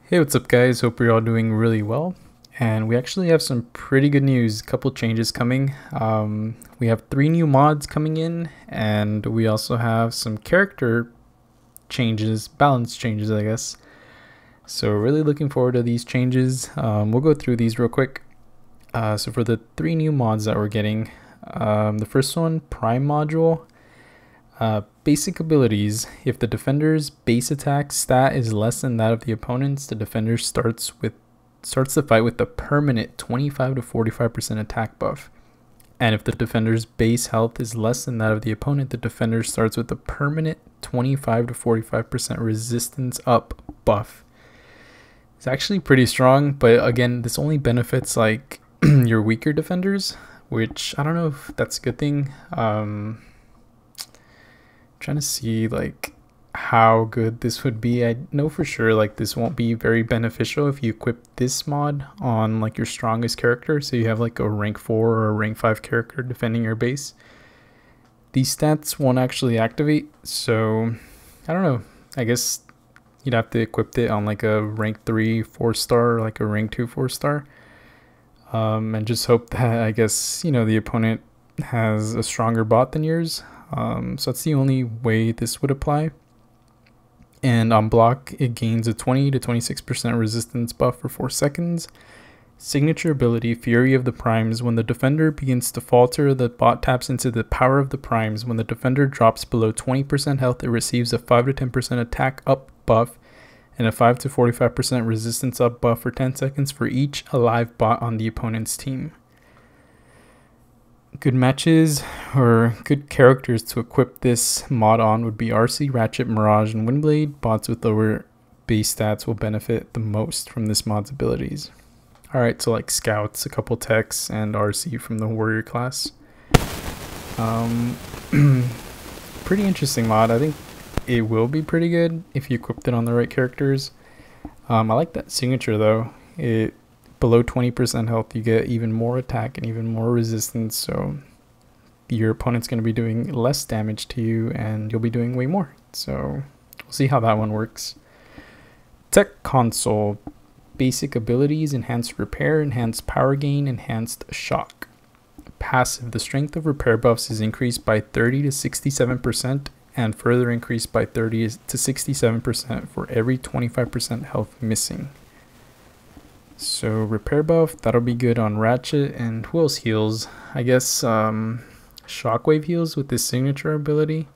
Hey, what's up guys? Hope you're all doing really well. And we actually have some pretty good news, a couple changes coming. We have 3 new mods coming in, and we also have some character changes, balance changes, I guess. So really looking forward to these changes. We'll go through these real quick. So for the 3 new mods that we're getting, the first one, Prime Module. Basic abilities. If the defender's base attack stat is less than that of the opponent's, the defender starts the fight with a permanent 25 to 45% attack buff. And if the defender's base health is less than that of the opponent, the defender starts with a permanent 25 to 45% resistance up buff. It's actually pretty strong, but again, this only benefits like your weaker defenders, which I don't know if that's a good thing. Trying to see like how good this would be. I know for sure like this won't be very beneficial if you equip this mod on like your strongest character, so you have like a rank 4 or a rank 5 character defending your base. These stats won't actually activate, so I don't know, I guess you'd have to equip it on like a rank 3 4-star or like a rank 2 4-star, and just hope that, I guess, you know, the opponent has a stronger bot than yours. So that's the only way this would apply. And on block, it gains a 20 to 26% resistance buff for 4 seconds. Signature ability, Fury of the Primes. When the defender begins to falter, the bot taps into the power of the primes. When the defender drops below 20% health, it receives a 5 to 10% attack up buff and a 5 to 45% resistance up buff for 10 seconds for each alive bot on the opponent's team. Good matches or good characters to equip this mod on would be RC, Ratchet, Mirage, and Windblade. Bots with lower base stats will benefit the most from this mod's abilities. Alright, so like Scouts, a couple techs, and RC from the Warrior class. Pretty interesting mod. I think it will be pretty good if you equipped it on the right characters. I like that signature though. Below 20% health, you get even more attack and even more resistance, so your opponent's going to be doing less damage to you and you'll be doing way more. So we'll see how that one works. Tech console. Basic abilities: enhanced repair, enhanced power gain, enhanced shock. Passive. The strength of repair buffs is increased by 30 to 67% and further increased by 30 to 67% for every 25% health missing. So repair buff, that'll be good on Ratchet. And who else heals? I guess Shockwave heals with this signature ability.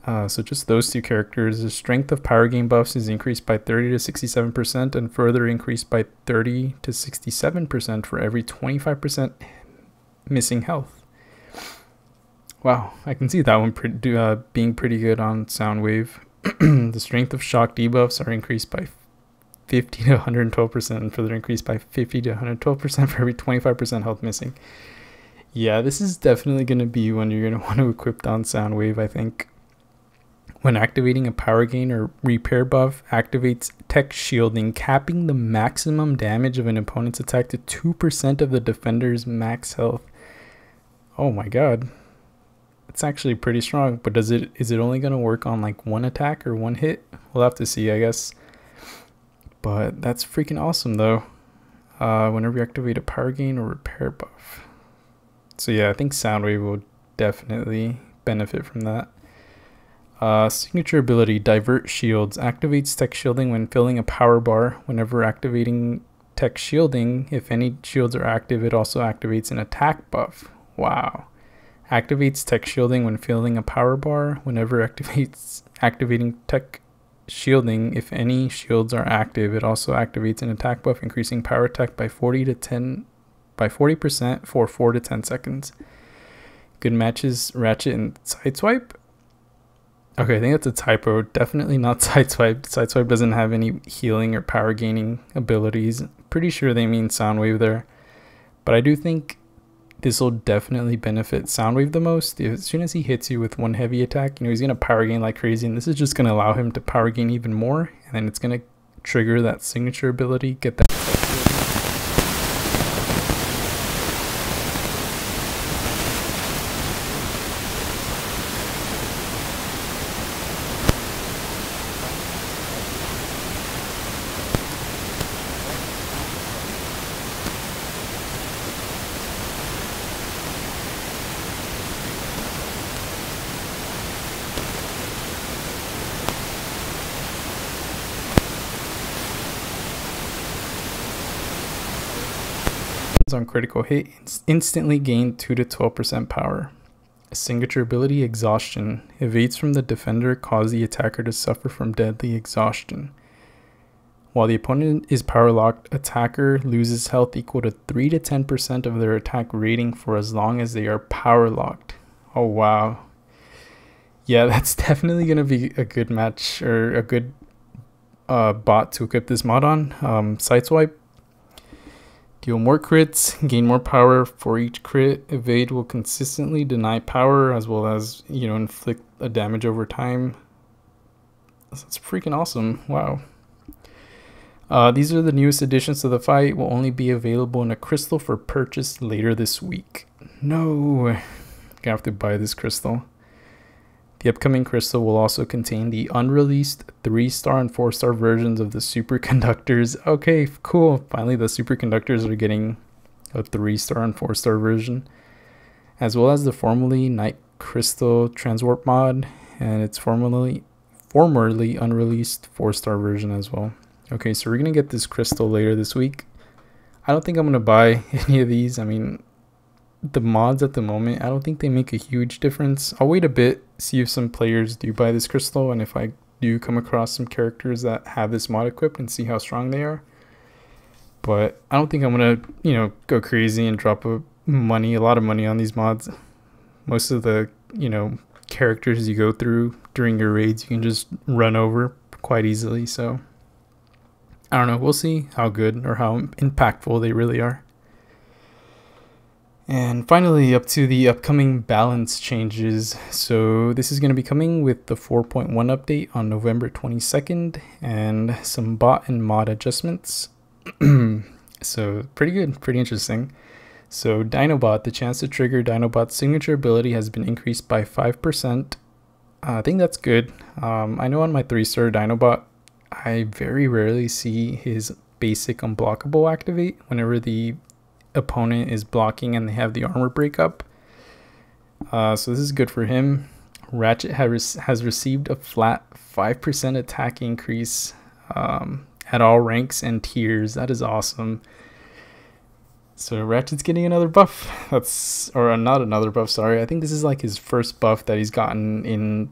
So just those 2 characters. The strength of power gain buffs is increased by 30 to 67% and further increased by 30 to 67% for every 25% missing health. Wow, I can see that one being pretty good on Soundwave. The strength of shock debuffs are increased by 50 to 112% and further increased by 50 to 112% for every 25% health missing. Yeah, this is definitely going to be one you're going to want to equip on Soundwave, I think. When activating a power gain or repair buff, activates tech shielding, capping the maximum damage of an opponent's attack to 2% of the defender's max health. Oh my god. It's actually pretty strong, but is it only going to work on like one attack or one hit? We'll have to see, I guess. But that's freaking awesome though. Whenever you activate a power gain or repair buff. So yeah, I think Soundwave will definitely benefit from that. Signature ability, Divert Shields. Activates tech shielding when filling a power bar. Whenever activating tech shielding, if any shields are active, it also activates an attack buff. Wow. Activates tech shielding when filling a power bar. Whenever activating tech shielding, if any shields are active, it also activates an attack buff, increasing power attack by 40% for 4 to 10 seconds. Good matches, Ratchet and Sideswipe. Okay, I think that's a typo. Definitely not Sideswipe. Sideswipe doesn't have any healing or power gaining abilities. Pretty sure they mean Soundwave there. But I do think this will definitely benefit Soundwave the most. As soon as he hits you with one heavy attack, you know, he's going to power gain like crazy, and this is just going to allow him to power gain even more, and then it's going to trigger that signature ability, get that on critical hit instantly gain 2 to 12% power. Signature ability Exhaustion. Evades from the defender, cause the attacker to suffer from deadly exhaustion. While the opponent is power locked, attacker loses health equal to 3 to 10% of their attack rating for as long as they are power locked. Oh wow. Yeah, that's definitely going to be a good match, or a good bot to equip this mod on. Sideswipe. Deal more crits, gain more power for each crit. Evade will consistently deny power as well as, inflict a damage over time. That's freaking awesome. Wow. These are the newest additions to the fight. Will only be available in a crystal for purchase later this week. No. I have to buy this crystal. The upcoming crystal will also contain the unreleased 3-star and 4-star versions of the superconductors. Okay, cool. Finally, the superconductors are getting a 3-star and 4-star version, as well as the formerly Night Crystal Transwarp mod and its formerly unreleased 4-star version as well. Okay, so we're gonna get this crystal later this week. I don't think I'm gonna buy any of these. I mean, the mods at the moment, I don't think they make a huge difference. I'll wait a bit, see if some players do buy this crystal, and if I do come across some characters that have this mod equipped, and see how strong they are. But I don't think I'm gonna, go crazy and drop a lot of money on these mods. Most of the, characters you go through during your raids, you can just run over quite easily. So I don't know. We'll see how good or how impactful they really are. And finally, up to the upcoming balance changes. So this is going to be coming with the 4.1 update on November 22nd and some bot and mod adjustments. So pretty good, pretty interesting. So Dinobot, the chance to trigger Dinobot's signature ability has been increased by 5%. I think that's good. I know on my 3-star Dinobot, I very rarely see his basic unblockable activate whenever the opponent is blocking and they have the armor break up. So this is good for him. Ratchet has received a flat 5% attack increase at all ranks and tiers. That is awesome. So Ratchet's getting another buff. Not another buff, sorry. I think this is like his first buff that he's gotten in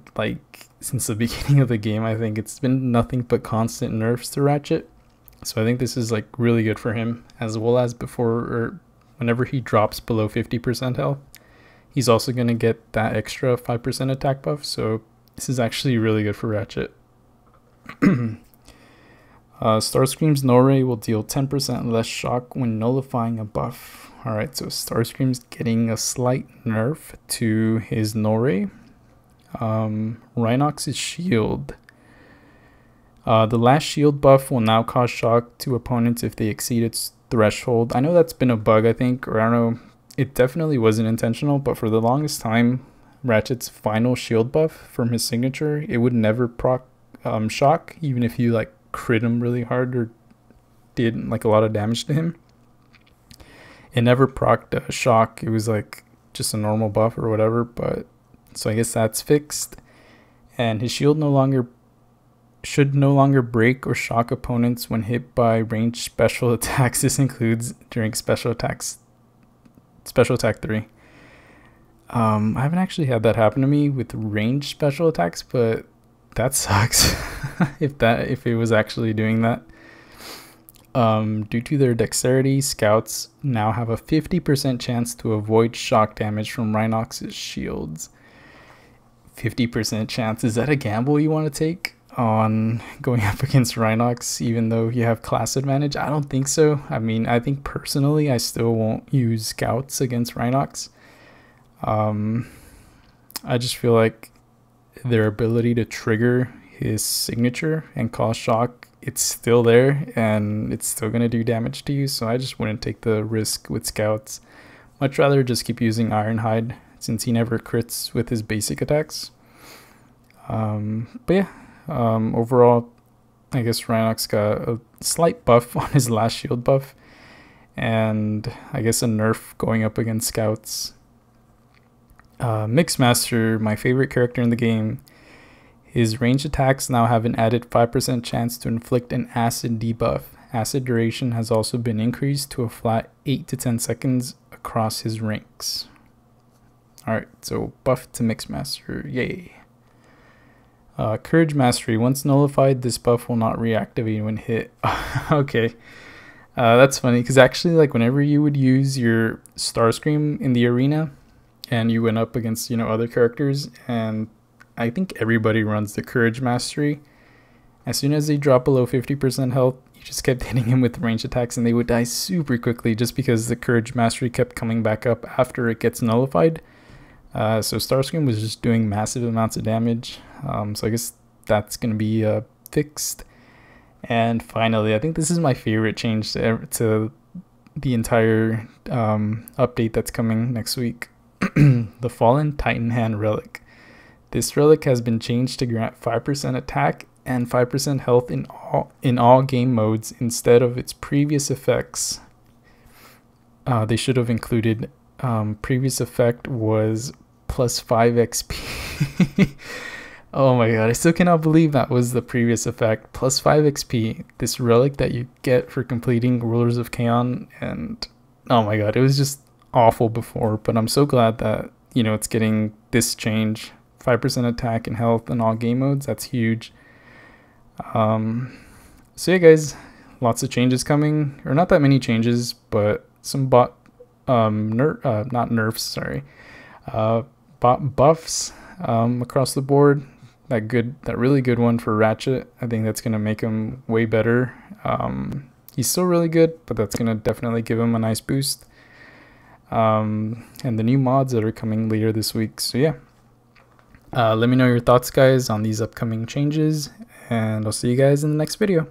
since the beginning of the game. I think it's been nothing but constant nerfs to Ratchet. So I think this is really good for him, as well as whenever he drops below 50% health, he's also going to get that extra 5% attack buff. So this is actually really good for Ratchet. Starscream's Norray will deal 10% less shock when nullifying a buff. Alright, so Starscream's getting a slight nerf to his Norray. Rhinox's shield. The last shield buff will now cause shock to opponents if they exceed its threshold. I know that's been a bug, I think, or I don't know. It definitely wasn't intentional, but for the longest time, Ratchet's final shield buff from his signature, it would never proc shock, even if you crit him really hard or did a lot of damage to him. It never procced shock. It was just a normal buff or whatever, but so I guess that's fixed. And his shield should no longer break or shock opponents when hit by ranged special attacks. This includes during special attack 3. I haven't actually had that happen to me with ranged special attacks, but that sucks if it was actually doing that. Due to their dexterity, scouts now have a 50% chance to avoid shock damage from Rhinox's shields. 50% chance. Is that a gamble you want to take on going up against Rhinox, even though you have class advantage? I don't think so. I mean, I think personally, I still won't use scouts against Rhinox. I just feel like their ability to trigger his signature and cause shock, it's still there and it's still going to do damage to you. So I just wouldn't take the risk with scouts. Much rather just keep using Ironhide since he never crits with his basic attacks. But yeah, overall, I guess Rhinox got a slight buff on his last shield buff, and I guess a nerf going up against scouts. Mixmaster, my favorite character in the game, his ranged attacks now have an added 5% chance to inflict an acid debuff. Acid duration has also been increased to a flat 8 to 10 seconds across his ranks. Alright, so buff to Mix Master, yay. Courage Mastery, once nullified, this buff will not reactivate when hit. Okay, that's funny, because actually, like, whenever you would use your Starscream in the arena, and you went up against, other characters, and I think everybody runs the Courage Mastery, as soon as they drop below 50% health, you just kept hitting him with range attacks, and they would die super quickly, just because the Courage Mastery kept coming back up after it gets nullified. So Starscream was just doing massive amounts of damage, so I guess that's going to be fixed. And finally, I think this is my favorite change to the entire update that's coming next week. The Fallen Titan Hand Relic. This relic has been changed to grant 5% attack and 5% health in all game modes instead of its previous effects. They should have included previous effect was plus 5 XP. Oh my god, I still cannot believe that was the previous effect. Plus 5 XP, this relic that you get for completing Rulers of Kaon, and oh my god, it was just awful before, but I'm so glad that, it's getting this change. 5% attack and health in all game modes, that's huge. So yeah guys, lots of changes coming, or not that many changes, but some bot not nerfs, sorry, bot buffs across the board. That really good one for Ratchet. I think that's gonna make him way better. He's still really good, but that's gonna definitely give him a nice boost. And the new mods that are coming later this week. So yeah, let me know your thoughts, guys, on these upcoming changes, and I'll see you guys in the next video.